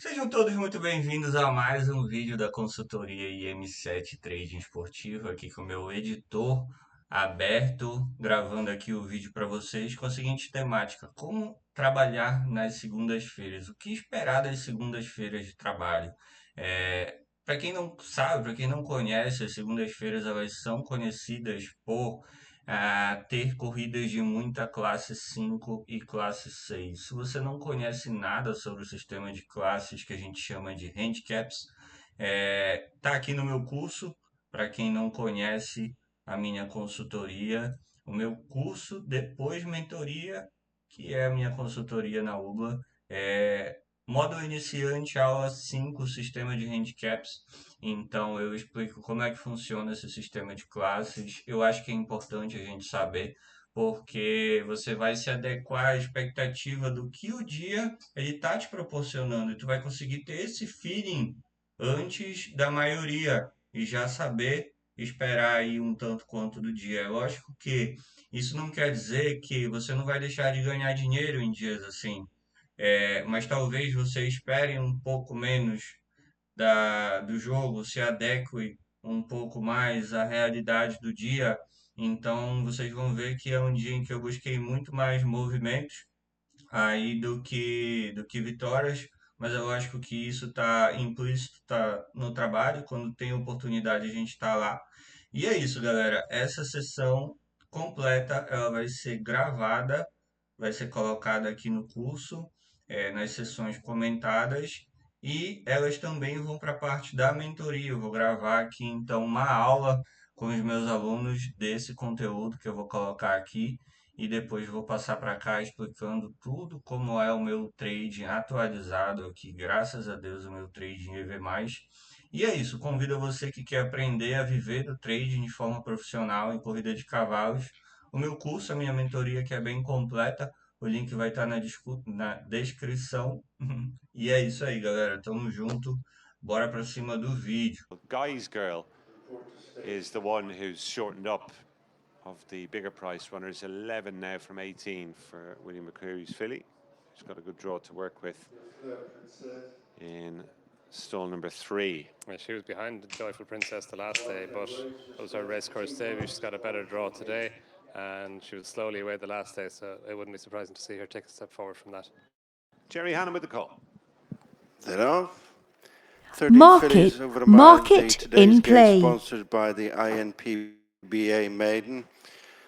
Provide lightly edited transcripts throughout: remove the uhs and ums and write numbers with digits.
Sejam todos muito bem-vindos a mais um vídeo da consultoria IM7 Trading Esportivo, aqui com o meu editor aberto, gravando aqui o vídeo para vocês com a seguinte temática: como trabalhar nas segundas-feiras, o que esperar das segundas-feiras de trabalho. Para quem não sabe, para quem não conhece, as segundas-feiras elas são conhecidas por ter corridas de muita classe 5 e classe 6. Se você não conhece nada sobre o sistema de classes que a gente chama de handicaps, tá aqui no meu curso. Para quem não conhece a minha consultoria, o meu curso depois mentoria, que é a minha consultoria na UBLA, é módulo iniciante, aula 5, sistema de handicaps. Então, eu explico como é que funciona esse sistema de classes. Eu acho que é importante a gente saber, porque você vai se adequar à expectativa do que o dia ele está te proporcionando. E tu vai conseguir ter esse feeling antes da maioria e já saber esperar aí um tanto quanto do dia. É lógico que isso não quer dizer que você não vai deixar de ganhar dinheiro em dias assim. Mas talvez você espere um pouco menos do jogo, se adeque um pouco mais à realidade do dia. Então vocês vão ver que é um dia em que eu busquei muito mais movimentos aí do que vitórias, mas eu acho que isso está implícito, tá no trabalho. Quando tem oportunidade a gente está lá. E é isso, galera. Essa sessão completa ela vai ser gravada, vai ser colocada aqui no curso, nas sessões comentadas, e elas também vão para a parte da mentoria. Eu vou gravar aqui então uma aula com os meus alunos desse conteúdo que eu vou colocar aqui e depois vou passar para cá explicando tudo como é o meu trading atualizado aqui. Graças a Deus o meu trading EV+. E é isso, convido você que quer aprender a viver do trading de forma profissional em corrida de cavalos. O meu curso, a minha mentoria, que é bem completa, o link vai estar na descrição. E é isso aí, galera. Tamo junto. Bora pra cima do vídeo. Guy's girl is the one who's shortened up of the bigger price runners, 11 now from 18 for William McCreary's filly. She's got a good draw to work with in stall number 3. Well, she was behind Joyful Princess the last day, but it was her race course debut. She's got a better draw today, and she was slowly away the last day, so it wouldn't be surprising to see her take a step forward from that. Jerry Hannon with the call. They're off. 13 Market, fillies over a mile. market Today's in gate play. sponsored by the INPBA Maiden.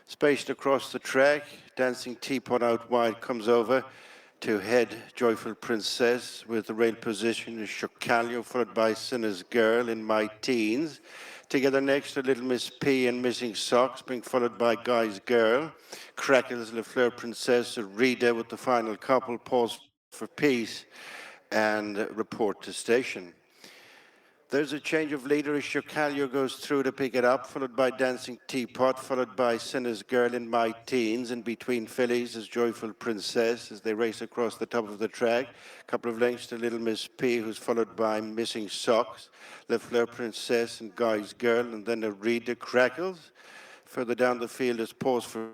Spaced across the track, Dancing Teapot out wide comes over to head Joyful Princess with the rail position is Chocalio, followed by Sinner's Girl in My Teens. Together next to Little Miss P and Missing Socks, being followed by Guy's Girl. Crackles, Le Fleur Princess, Rita with the final couple, pause for peace and report to station. There's a change of leader as Chocalio goes through to pick it up, followed by Dancing Teapot, followed by Sinner's Girl in My Teens. In between fillies is Joyful Princess as they race across the top of the track. A couple of lengths to Little Miss P, who's followed by Missing Socks, Le Fleur Princess and Guy's Girl, and then a Rita Crackles. Further down the field is Pause for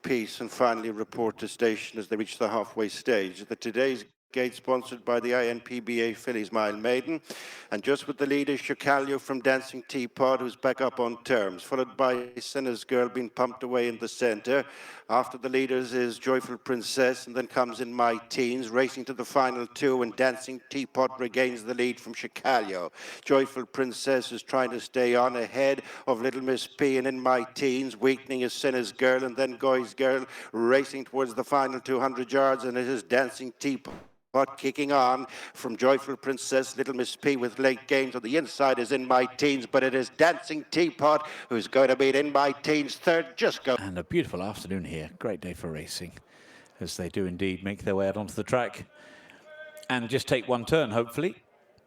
Peace, and finally report to station as they reach the halfway stage. Today's gate sponsored by the INPBA Phillies Mile Maiden, and just with the lead is Chocalio from Dancing Teapot, who's back up on terms, followed by Sinner's Girl being pumped away in the center. After the leaders is Joyful Princess, and then comes in My Teens, racing to the final two, and Dancing Teapot regains the lead from Chocalio. Joyful Princess is trying to stay on ahead of Little Miss P, and in My Teens, weakening is Sinner's Girl, and then Guy's Girl racing towards the final 200 yards, and it is Dancing Teapot kicking on from Joyful Princess. Little Miss P with late gains on the inside is in My Teens, but it is Dancing Teapot who's going to beat in My Teens third. Just go. And a beautiful afternoon here. Great day for racing, as they do indeed make their way out onto the track and just take one turn, hopefully.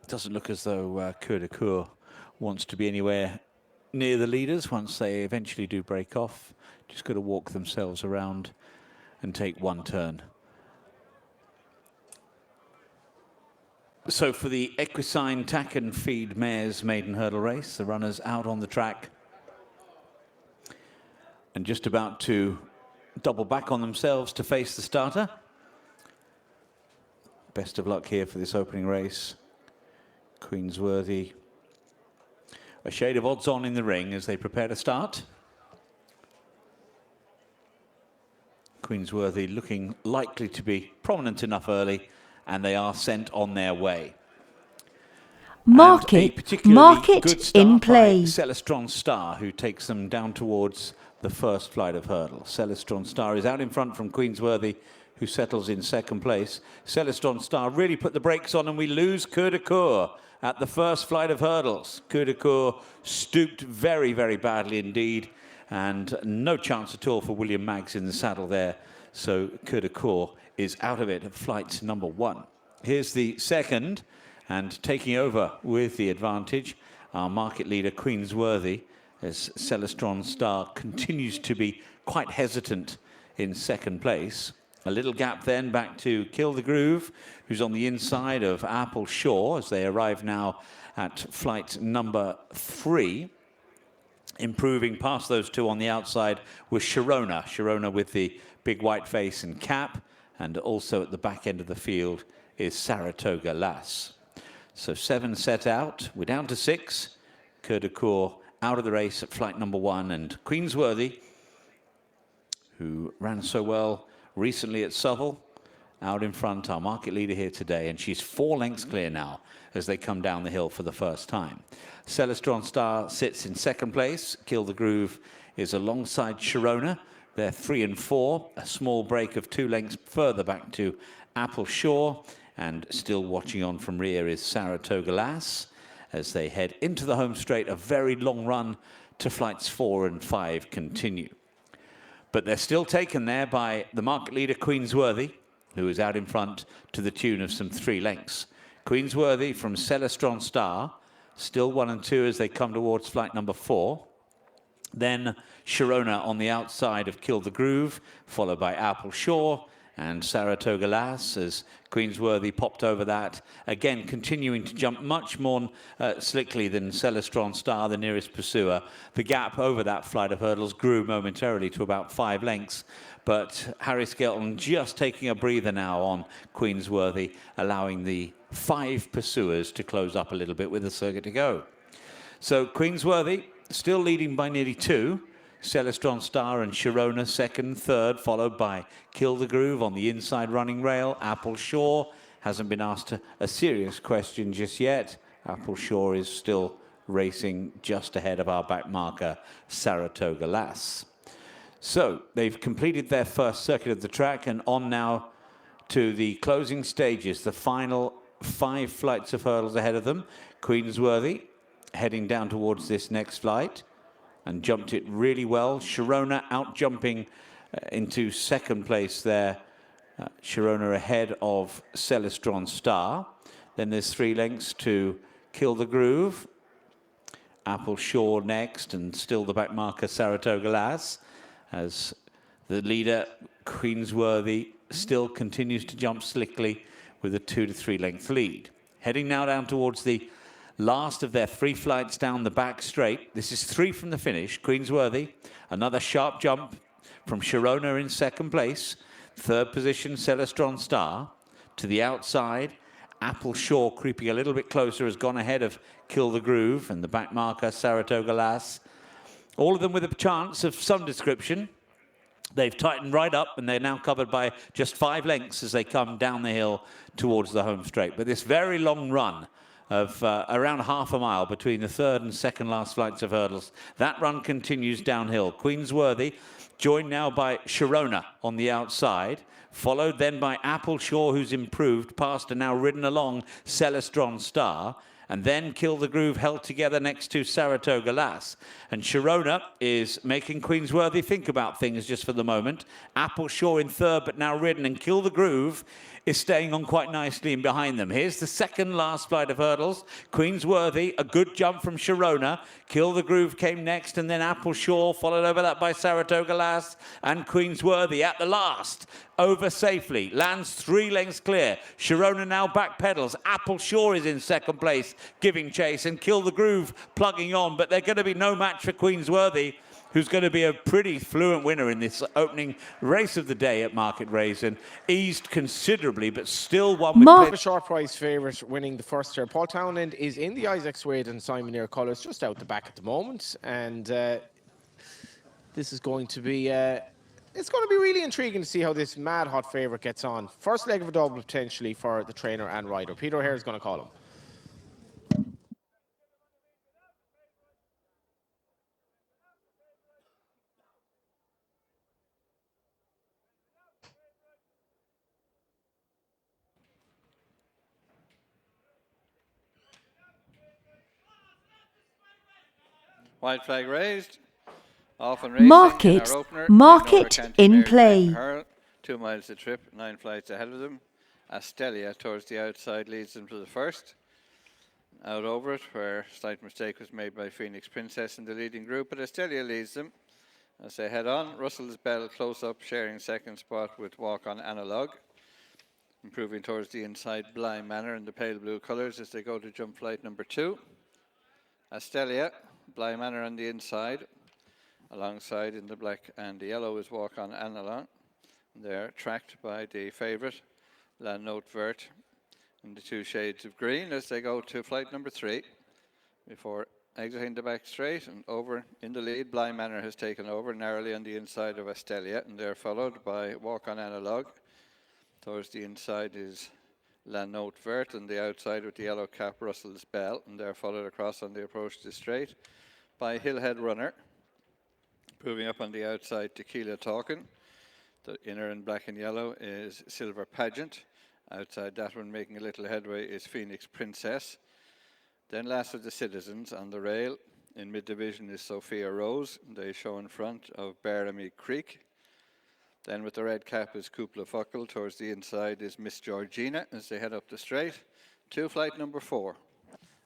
Doesn't look as though Coeur de Cour wants to be anywhere near the leaders once they eventually do break off. Just got to walk themselves around and take one turn. So for the equine tack and feed mares maiden hurdle race, the runners out on the track and just about to double back on themselves to face the starter. Best of luck here for this opening race. Queensworthy, a shade of odds on in the ring as they prepare to start. Queensworthy looking likely to be prominent enough early, and they are sent on their way. Mark it in play. Celestron Star, who takes them down towards the first flight of hurdles. Celestron Star is out in front from Queensworthy, who settles in second place. Celestron Star really put the brakes on, and we lose Quer at the first flight of hurdles. Quer stooped very, very badly indeed, and no chance at all for William Maggs in the saddle there. So Quer is out of it at flight number 1. Here's the second, and taking over with the advantage, our market leader Queensworthy, as Celestron Star continues to be quite hesitant in second place. A little gap then back to Kill the Groove, who's on the inside of Apple Shore as they arrive now at flight number 3. Improving past those two on the outside was Sharona. Sharona with the big white face and cap, and also at the back end of the field is Saratoga Lass. So 7 set out, we're down to 6. Quer out of the race at flight number 1, and Queensworthy, who ran so well recently at Southall, out in front, our market leader here today, and she's 4 lengths clear now as they come down the hill for the first time. Celestron Star sits in second place. Kill the Groove is alongside Sharona. They're 3 and 4, a small break of 2 lengths further back to Apple Shore, and still watching on from rear is Saratoga Lass as they head into the home straight. A very long run to flights 4 and 5 continue. But they're still taken there by the market leader Queensworthy, who is out in front to the tune of some 3 lengths. Queensworthy from Celestron Star, still 1 and 2 as they come towards flight number 4. Then Sharona on the outside of Kill the Groove, followed by Apple Shore and Saratoga Lass as Queensworthy popped over that. Again, continuing to jump much more slickly than Celestron Star, the nearest pursuer. The gap over that flight of hurdles grew momentarily to about 5 lengths. But Harry Skelton just taking a breather now on Queensworthy, allowing the 5 pursuers to close up a little bit with a circuit to go. So Queensworthy still leading by nearly 2. Celestron Star and Sharona second, third, followed by Kill the Groove on the inside running rail. Apple Shore hasn't been asked a serious question just yet. Apple Shore is still racing just ahead of our back marker, Saratoga Lass. So they've completed their first circuit of the track and on now to the closing stages, the final 5 flights of hurdles ahead of them. Queensworthy heading down towards this next flight and jumped it really well. Sharona out jumping into second place there. Sharona ahead of Celestron Star. Then there's 3 lengths to Kill the Groove. Apple Shore next, and still the back marker Saratoga Lass, as the leader Queensworthy still continues to jump slickly with a 2 to 3 length lead. Heading now down towards the last of their 3 flights down the back straight. This is 3 from the finish. Queensworthy, another sharp jump from Sharona in second place. Third position, Celestron Star. To the outside, Apple Shore creeping a little bit closer, has gone ahead of Kill the Groove and the back marker, Saratoga Lass. All of them with a chance of some description. They've tightened right up and they're now covered by just 5 lengths as they come down the hill towards the home straight. But this very long run of around half a mile between the third and second last flights of hurdles. That run continues downhill. Queensworthy joined now by Sharona on the outside, followed then by Apple Shore, who's improved, past and now ridden along Celestron Star, and then Kill the Groove held together next to Saratoga Lass. And Sharona is making Queensworthy think about things just for the moment. Apple Shore in third, but now ridden, and Kill the Groove is staying on quite nicely in behind them. Here's the second last flight of hurdles. Queensworthy, a good jump from Sharona. Kill the Groove came next, and then Apple Shore, followed over that by Saratoga Lass, and Queensworthy at the last, over safely, lands 3 lengths clear. Sharona now back pedals. Apple Shore is in second place, giving chase, and Kill the Groove plugging on, but they're going to be no match for Queensworthy. who's going to be a pretty fluent winner in this opening race of the day at Market Raisin. Eased considerably, but still one with A short price favourite winning the first here. Paul Townend is in the Isaac Suede and Simon Eyre colours, just out the back at the moment, and this is going to be it's going to be really intriguing to see how this mad hot favourite gets on. First leg of a double potentially for the trainer and rider. Peter O'Hare is going to call him. White flag raised. Off and Mark racing in it. our opener. Mark Ignore it Canty in Mares, play. Maiden Hurl, 2 miles a trip, 9 flights ahead of them. Astelia towards the outside leads them to the first. Out over it, where slight mistake was made by Phoenix Princess in the leading group, but Astelia leads them as they head on. Russell's Bell close up, sharing second spot with Walk on Analog. Improving towards the inside, Bly Manor in the pale blue colours as they go to jump flight number 2. Astelia, Bly Manor on the inside. Alongside in the black and the yellow is Walk on Analog. They're tracked by the favourite, La Note Vert, in the 2 shades of green as they go to flight number 3. Before exiting the back straight and over in the lead, Bly Manor has taken over narrowly on the inside of Astelia, and they're followed by Walk on Analog. Towards the inside is La Note Vert, and the outside with the yellow cap, Russell's Bell, and they're followed across on the approach to straight by Hillhead Runner. Moving up on the outside, Tequila Talkin'. The inner in black and yellow is Silver Pageant. Outside that one, making a little headway, is Phoenix Princess. Then last of the citizens on the rail in mid-division is Sophia Rose. They show in front of Baramy Creek. Then with the red cap is Kupla Fuckle. Towards the inside is Miss Georgina as they head up the straight to flight number 4.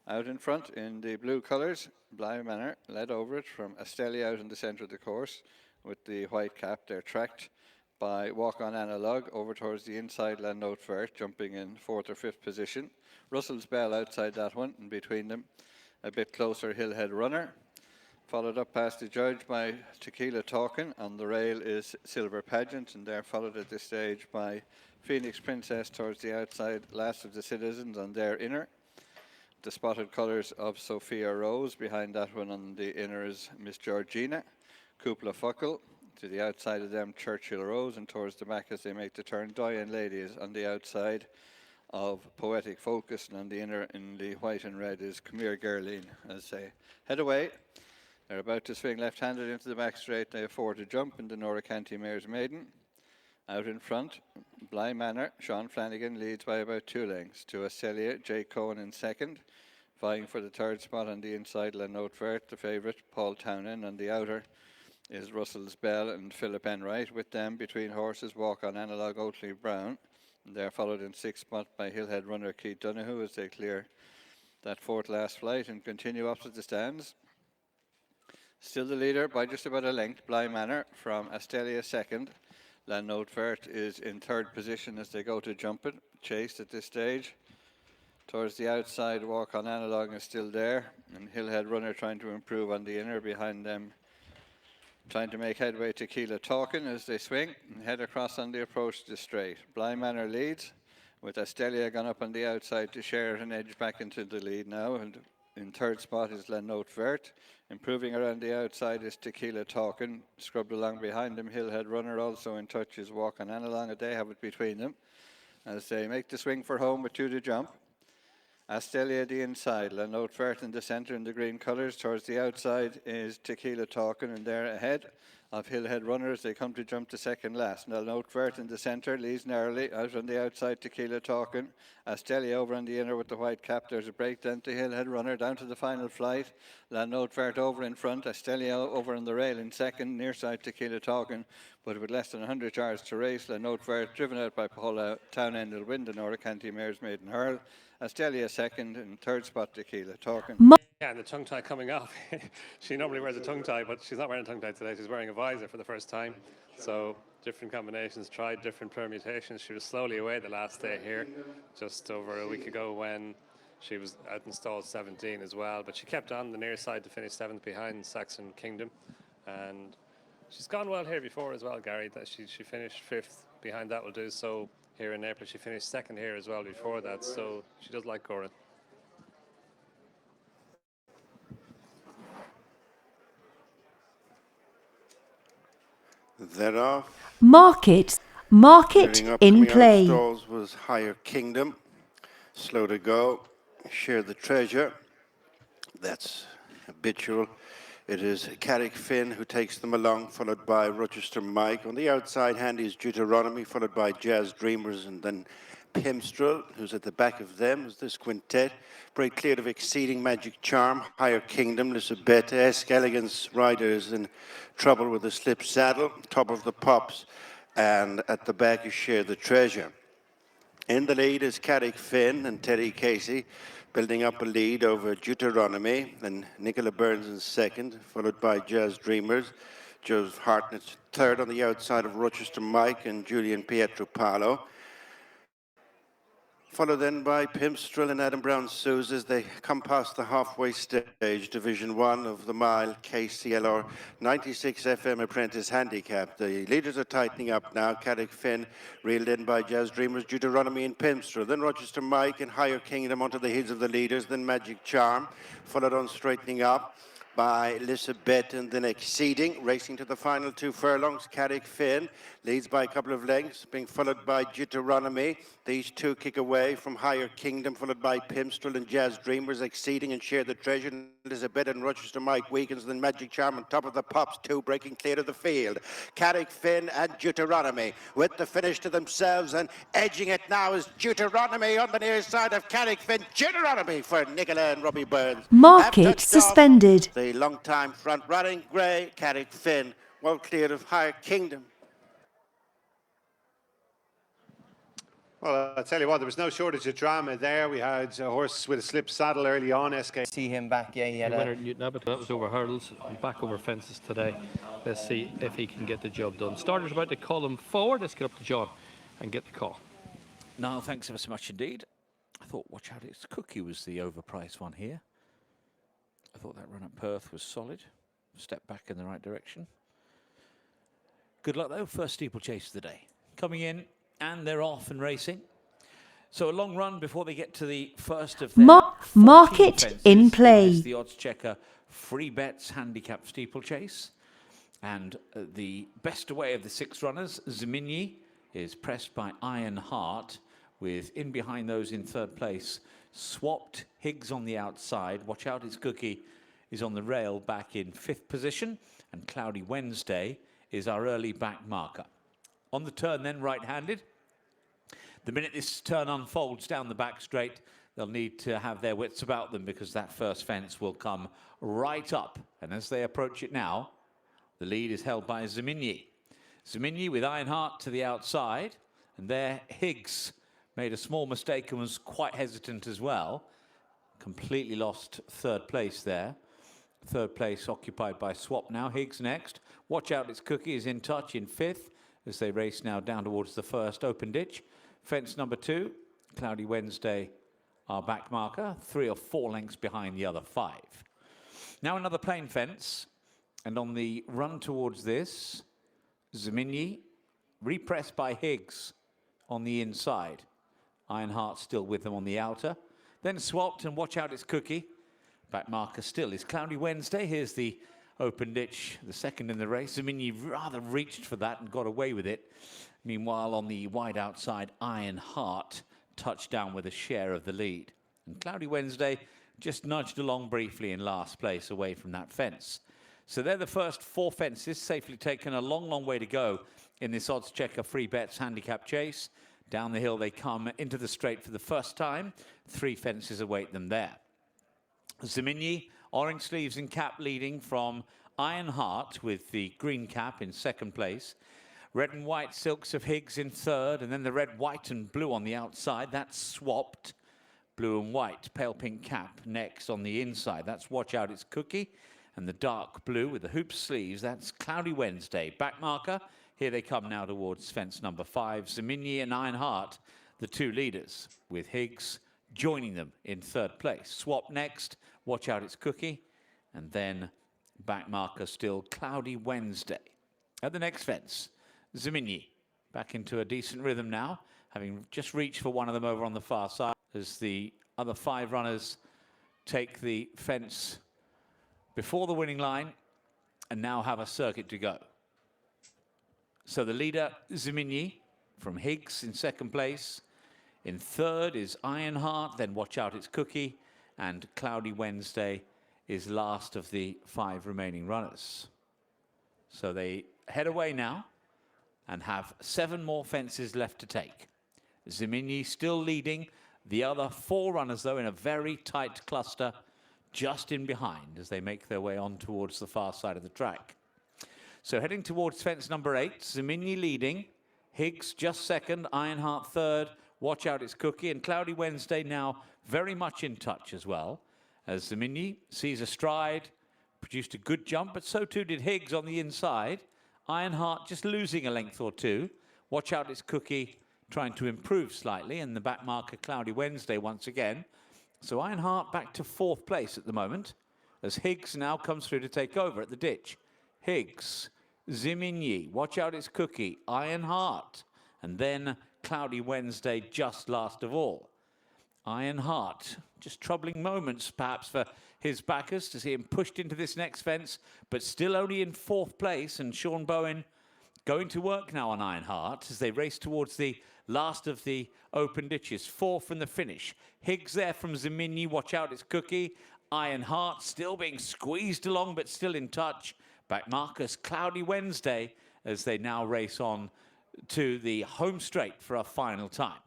Out in front in the blue colours, Bly Manor led over it from Astelia out in the centre of the course with the white cap. They're tracked by Walk on Analog over towards the inside, La Note Vert, jumping in 4th or 5th position. Russell's Bell outside that one, and between them a bit closer, Hillhead Runner. Followed up past the judge by Tequila Talkin'. On the rail is Silver Pageant, and they're followed at this stage by Phoenix Princess towards the outside, last of the citizens on their inner. The spotted colours of Sophia Rose. Behind that one on the inner is Miss Georgina. Kupla Fuckle. To the outside of them, Churchill Rose, and towards the back as they make the turn, Doyen Ladies on the outside of Poetic Focus, and on the inner in the white and red is Camille Gerline as they head away. They're about to swing left-handed into the back straight. They afford to jump in the Nora Canty Mares Maiden. Out in front, Bly Manor, Sean Flanagan leads by about 2 lengths to Astelia, Jay Cohen in second. Vying for the 3rd spot on the inside, La Note Vert, the favourite, Paul Townend. On the outer is Russell's Bell and Philip Enright. With them between horses, Walk on Analog, Oatley Brown. And they're followed in 6th spot by Hillhead Runner Keith Donoghue as they clear that 4th last flight and continue up to the stands. Still the leader by just about a length, Bly Manor from Astelia 2nd. La Note Vert is in 3rd position as they go to jump it, chased at this stage. Towards the outside, Walk on Analog is still there, and Hillhead Runner trying to improve on the inner. Behind them, trying to make headway, Tequila Talkin' as they swing and head across on the approach to the straight. Bly Manor leads, with Astelia gone up on the outside to share an edge back into the lead now, and in 3rd spot is La Note Vert. Improving around the outside is Tequila Talkin'. Scrubbed along behind him, Hillhead Runner also in touch is Walk on Analog, and they have it between them as they make the swing for home with 2 to jump. Astelia the inside, La Note Vert in the centre in the green colours. Towards the outside is Tequila Talkin', and they're ahead of Hillhead Runner as they come to jump to second last. La Note Vert in the centre, leads narrowly. Out on the outside, Tequila Talkin'. Astelia over on the inner with the white cap. There's a break down to Hillhead Runner, down to the final flight. La Note Vert over in front. Astelia over on the rail in second, near side Tequila Talkin'. But with less than 100 yards to race, La Note Vert, driven out by Paula Townend, will win the Nora Canty Mares Maiden Hurl. Astelia 2nd, and 3rd spot Tequila Talkin'. Yeah, and the tongue tie coming off. She normally wears a tongue tie, but she's not wearing a tongue tie today. She's wearing a visor for the first time. So different combinations, tried different permutations. She was slowly away the last day here, just over a week ago when she was out in stall 17 as well. But she kept on the near side to finish 7th behind Saxon Kingdom. And she's gone well here before as well, Gary. That she finished 5th behind That Will Do So here in April. She finished 2nd here as well before that, so she does like Corin. Thereof, Market clearing up, in coming out of play. stalls was Higher Kingdom. Slow to go, share the treasure. That's habitual. It is Carrick Finn who takes them along, followed by Rochester Mike. On the outside, handy is Deuteronomy, followed by Jazz Dreamers, and then Pimstrel, who's at the back of them, is this quintet. Break clear of Exceeding, Magic Charm, Higher Kingdom, Lisabetta, Esk Elegance Riders in trouble with the slip saddle, top of the pops, and at the back is Share the Treasure. In the lead is Carrick Finn and Terry Casey, building up a lead over Deuteronomy, and Nicola Burns in second, followed by Jazz Dreamers. Joseph Hartnett third on the outside of Rochester Mike and Julian Pietropalo. Followed then by Pimstrel and Adam Brown Suze as they come past the halfway stage, Division 1 of the mile KCLR 96 FM Apprentice Handicap. The leaders are tightening up now. Carrick Finn reeled in by Jazz Dreamers, Deuteronomy and Pimstrel. Then Rochester Mike and Higher Kingdom onto the heels of the leaders. Then Magic Charm, followed on straightening up by Elizabeth and then Exceeding, racing to the final 2 furlongs. Carrick Finn leads by a couple of lengths, being followed by Deuteronomy. These two kick away from Higher Kingdom, followed by Pimstrel and Jazz Dreamers. Exceeding and Share the Treasure. Elizabeth and Rochester Mike weakens, then Magic Charm on top of the pops, 2 breaking clear of the field. Carrick Finn and Deuteronomy with the finish to themselves, and edging it now is Deuteronomy on the near side of Carrick Finn. Deuteronomy for Nicola and Robbie Burns. Market suspended. The long-time front-running grey, Carrick Finn, well clear of Higher Kingdom. Well, I'll tell you what, there was no shortage of drama there. We had a horse with a slip saddle early on, SK. See him back, yeah, he had winner Newton Abbott, that was over hurdles and back over fences today. Let's see if he can get the job done. Starter's about to call him forward. Let's get up to John and get the call. No, thanks ever so much indeed. I thought, watch out, it's Cookie was the overpriced one here. I thought that run at Perth was solid. Step back in the right direction. Good luck though, first steeplechase of the day. Coming in, and they're off and racing. So a long run before they get to the first of their market fences. in play. It's the odds checker free bets handicap steeplechase. And the best away of the 6 runners, Zemini, is pressed by Iron Heart, with in behind those in 3rd place, Swapped, Higgs on the outside. Watch out, his Cookie is on the rail back in 5th position, and Cloudy Wednesday is our early back marker. On the turn then, right-handed. The minute this turn unfolds down the back straight, they'll need to have their wits about them, because that first fence will come right up. And as they approach it now, the lead is held by Zemini. Zemini with Ironheart to the outside, and there Higgs made a small mistake and was quite hesitant as well. Completely lost 3rd place there. 3rd place occupied by Swap now. Higgs next. Watch out, its Cookie is in touch in 5th as they race now down towards the first open ditch. Fence number 2, Cloudy Wednesday, our back marker, 3 or 4 lengths behind the other 5. Now another plain fence, and on the run towards this, Zemini, repressed by Higgs on the inside. Ironheart still with them on the outer. Then Swapped, and watch out, its Cookie. Back marker still is Cloudy Wednesday. Here's the open ditch, the 2nd in the race. Zemini rather reached for that and got away with it. Meanwhile, on the wide outside, Ironheart touched down with a share of the lead. And Cloudy Wednesday just nudged along briefly in last place away from that fence. So they're the first 4 fences, safely taken. A long, long way to go in this odds checker free bets handicap chase. Down the hill they come into the straight for the first time. 3 fences await them there. Zemini, orange sleeves and cap leading from Ironheart with the green cap in 2nd place. Red and white silks of Higgs in 3rd, and then the red, white and blue on the outside. That's Swapped. Blue and white, pale pink cap next on the inside. That's Watch Out, It's Cookie. And the dark blue with the hoop sleeves, that's Cloudy Wednesday. Back marker, here they come now towards fence number 5. Zemini and Ironheart, the 2 leaders, with Higgs joining them in 3rd place. Swap next, Watch Out, It's Cookie. And then Back marker still Cloudy Wednesday. At the next fence, Zemini back into a decent rhythm now, having just reached for one of them over on the far side as the other 5 runners take the fence before the winning line and now have a circuit to go. So the leader, Zemini, from Higgs in second place. In third is Ironheart, then watch out, it's Cookie, and Cloudy Wednesday is last of the 5 remaining runners. So they head away now and have 7 more fences left to take. Zemini still leading, the other 4 runners though in a very tight cluster just in behind as they make their way on towards the far side of the track. So heading towards fence number 8, Zemini leading, Higgs just second, Ironheart third, watch out it's Cookie, and Cloudy Wednesday now very much in touch as well, as Zemini sees a stride, produced a good jump, but so too did Higgs on the inside. Ironheart just losing a length or 2. Watch out it's Cookie trying to improve slightly, and the back marker Cloudy Wednesday once again. So Ironheart back to 4th place at the moment, as Higgs now comes through to take over at the ditch. Higgs, Zemini, watch out it's Cookie, Ironheart, and then Cloudy Wednesday just last of all. Ironheart, just troubling moments perhaps for his backers to see him pushed into this next fence, but still only in 4th place, and Sean Bowen going to work now on Ironheart as they race towards the last of the open ditches. 4 from the finish. Higgs there from Zemini, watch out it's Cookie. Ironheart still being squeezed along but still in touch. Back markers Cloudy Wednesday as they now race on to the home straight for a final time.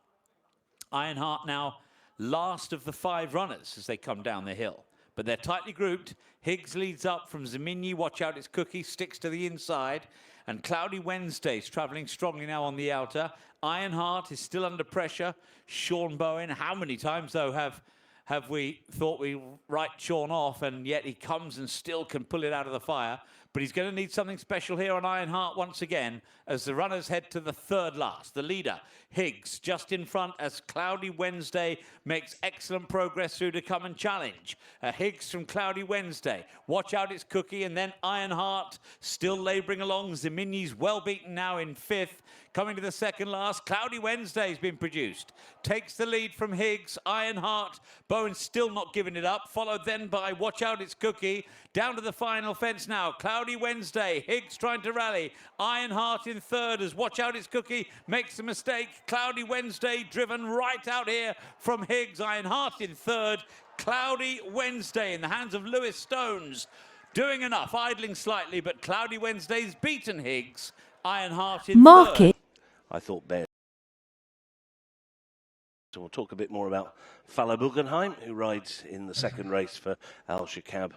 Ironheart now last of the 5 runners as they come down the hill, but they're tightly grouped. Higgs leads up from Zemini, watch out it's Cookie, sticks to the inside, and Cloudy Wednesday's travelling strongly now on the outer. Ironheart is still under pressure. Sean Bowen, how many times though have we thought we write Sean off, and yet he comes and still can pull it out of the fire. But he's going to need something special here on Ironheart once again as the runners head to the 3rd last. The leader, Higgs, just in front as Cloudy Wednesday makes excellent progress through to come and challenge. Higgs from Cloudy Wednesday. Watch out, it's Cookie, and then Ironheart still labouring along. Zemini's well beaten now in 5th. Coming to the 2nd last, Cloudy Wednesday's been produced. Takes the lead from Higgs, Ironheart. Bowen still not giving it up. Followed then by Watch Out It's Cookie. Down to the final fence now. Cloudy Wednesday. Higgs trying to rally. Ironheart in 3rd as Watch Out It's Cookie makes a mistake. Cloudy Wednesday driven right out here from Higgs. Ironheart in 3rd. Cloudy Wednesday in the hands of Lewis Stones. Doing enough, idling slightly, but Cloudy Wednesday's beaten Higgs. Ironheart in 3rd. I thought bear. So we'll talk a bit more about Fala Guggenheim, who rides in the 2nd race for Al Shakab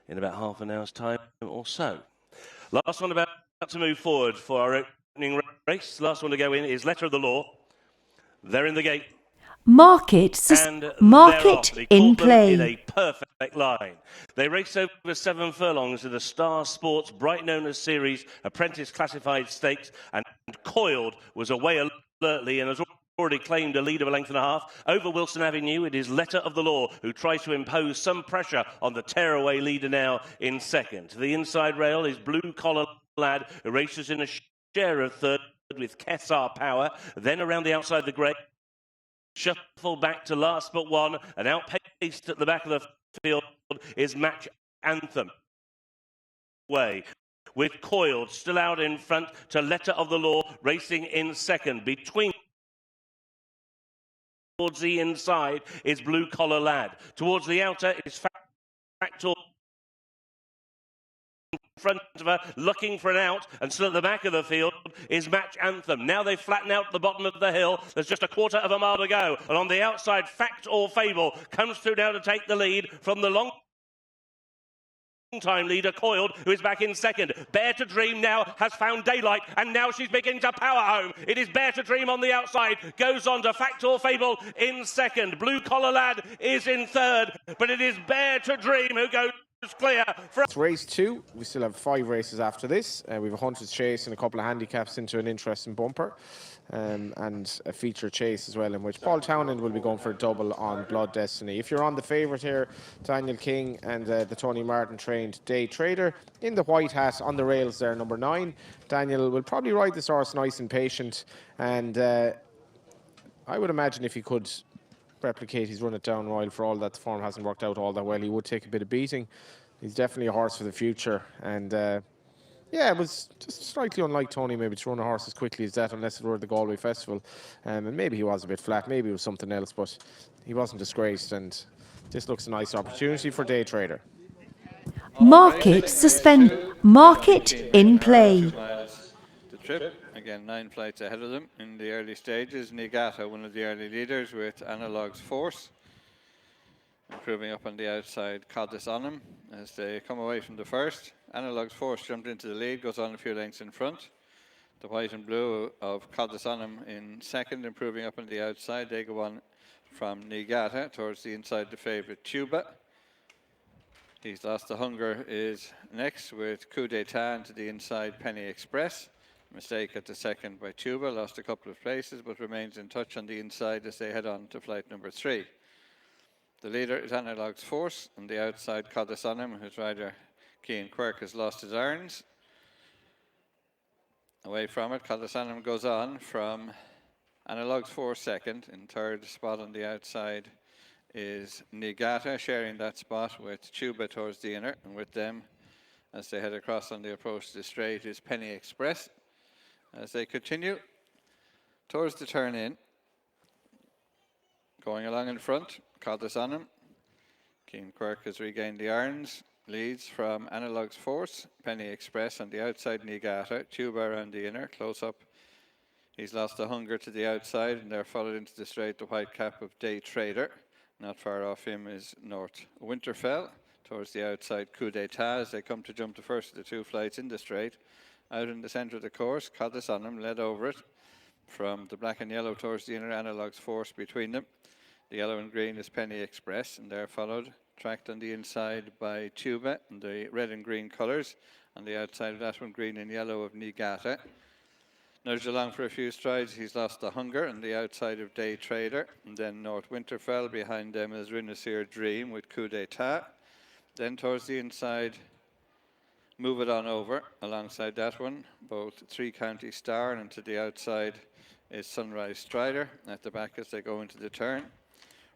in about half an hour's time or so. Last one about to move forward for our opening race. Last one to go in is Letter of the Law. They're in the gate. Market in play. In a perfect line. They race over 7 furlongs to the Star Sports Bright Owners Series Apprentice Classified Stakes, and Coiled was away alertly and has already claimed a lead of a length and a half. Over Wilson Avenue, it is Letter of the Law who tries to impose some pressure on the tearaway leader now in 2nd. To the inside rail is Blue Collar Lad, who races in a share of 3rd with Kessar Power. Then around the outside the grey, shuffle back to last but one, and outpaced at the back of the field is Match Anthem. Way with Coiled still out in front to Letter of the Law, racing in 2nd. Between towards the inside is Blue Collar Lad. Towards the outer is Factor. In front of her, looking for an out, and still at the back of the field is Match Anthem. Now they flatten out the bottom of the hill. There's just a 1/4 of a mile to go, and on the outside, Fact or Fable comes through now to take the lead from the long-time leader, Coiled, who is back in 2nd. Bear to Dream now has found daylight, and now she's beginning to power home. It is Bear to Dream on the outside, goes on to Fact or Fable in 2nd. Blue Collar Lad is in 3rd, but it is Bear to Dream who goes clear. It's race 2. We still have 5 races after this. We have a Hunter's Chase and a couple of handicaps into an interesting bumper. and a feature chase as well, in which Paul Townend will be going for a double on Blood Destiny. If you're on the favourite here, Daniel King and the Tony Martin trained Day Trader in the white hat on the rails there, number 9. Daniel will probably ride this horse nice and patient, and I would imagine if he could replicate his run at Down Royal, for all that the form hasn't worked out all that well, he would take a bit of beating. He's definitely a horse for the future, and yeah, it was just slightly unlike Tony maybe to run a horse as quickly as that, unless it were the Galway Festival. And maybe he was a bit flat, maybe it was something else, but he wasn't disgraced, and this looks a nice opportunity for Day Trader. Market suspend. Market in play. 2 miles the trip. Again, 9 flights ahead of them in the early stages. Nigata, one of the early leaders, with Analog's Force, improving up on the outside. Codis on him as they come away from the first. Analog's Force jumped into the lead, goes on a few lengths in front. The white and blue of Codis on him in second, improving up on the outside. They go on from Nigata towards the inside, the favourite Tuba. He's Lost the Hunger is next with Coup d'etat into the inside, Penny Express. Mistake at the second by Tuba, lost a couple of places but remains in touch on the inside as they head on to flight number 3. The leader is Analog's Force, on the outside Codis on him, whose rider Keane Quirk has lost his irons. Away from it, Codis on him goes on from Analog's Force second. In third spot on the outside is Nigata, sharing that spot with Tuba towards the inner, and with them as they head across on the approach to the straight is Penny Express. As they continue towards the turn in, going along in front, Codis on him. Keane Quirk has regained the irons, leads from Analog's Force, Penny Express on the outside, Nigata, Tuba around the inner, close up. He's Lost the Hunger to the outside, and they're followed into the straight, the white cap of Day Trader. Not far off him is North Winterfell. Towards the outside, Coup d'etat as they come to jump the first of the 2 flights in the straight. Out in the centre of the course, Codis on him, led over it from the black and yellow towards the inner, Analog's Force between them. The yellow and green is Penny Express, and they're followed, tracked on the inside by Tuba in the red and green colours. On the outside of that one, green and yellow of Nigata. Nudged along for a few strides, he's Lost the Hunger on the outside of Day Trader. And then North Winterfell, behind them is Rinasir Dream with Coup d'etat. Then towards the inside, Move It On Over alongside that one. Both 3 County Star, and to the outside is Sunrise Strider. At the back as they go into the turn,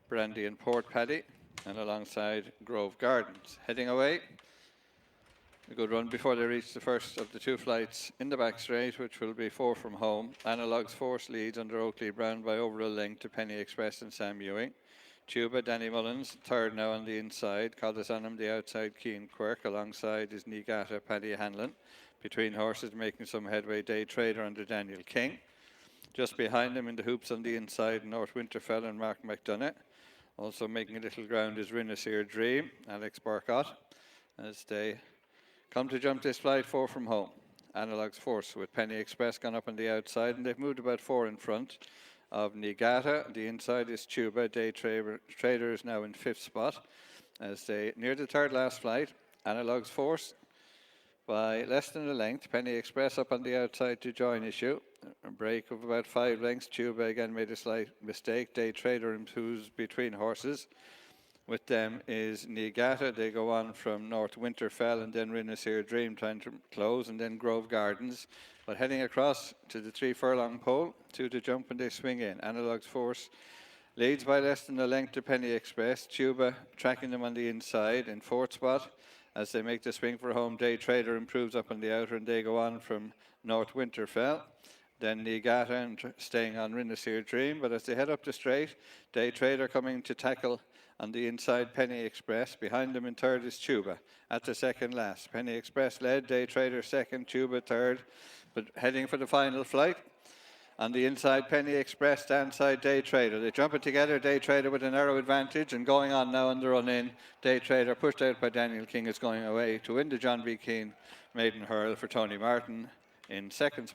Brandy and Port Paddy, and alongside Grove Gardens. Heading away. A good run before they reach the first of the 2 flights in the back straight, which will be 4 from home. Analog's Force leads under Oakley Brown by over a length to Penny Express and Sam Ewing. Tuba, Danny Mullins, third now on the inside. Codis on him, the outside, Keane Quirk. Alongside is Nigata, Paddy Hanlon. Between horses, making some headway, Day Trader under Daniel King. Just behind him in the hoops on the inside, North Winterfell and Mark McDonough. Also making a little ground is Rinasir Dream, Alex Burcott, as they come to jump this flight 4 from home. Analog's Force with Penny Express gone up on the outside, and they've moved about 4 in front of Nigata. The inside is Tuba. Day Trader is now in 5th spot as they near the 3rd last flight. Analog's Force by less than a length. Penny Express up on the outside to join issue. A break of about 5 lengths. Tuba again made a slight mistake. Day Trader improves between horses. With them is Nigata. They go on from North Winterfell, and then Rinasir Dream trying to close, and then Grove Gardens. But heading across to the 3 furlong pole, 2 to jump and they swing in. Analog's Force leads by less than a length to Penny Express. Tuba tracking them on the inside in 4th spot as they make the swing for home. Day Trader improves up on the outer, and they go on from North Winterfell. Then Nigata and staying on Rinasir Dream. But as they head up the straight, Day Trader coming to tackle on the inside, Penny Express. Behind them in 3rd is Tuba. At the 2nd last, Penny Express led, Day Trader 2nd, Tuba 3rd. But heading for the final flight. On the inside, Penny Express, stand side, Day Trader. They jump it together, Day Trader with a narrow advantage, and going on now on the run in. Day Trader, pushed out by Daniel King, is going away to win the John B. Keane Maiden Hurl for Tony Martin in 2nd spot.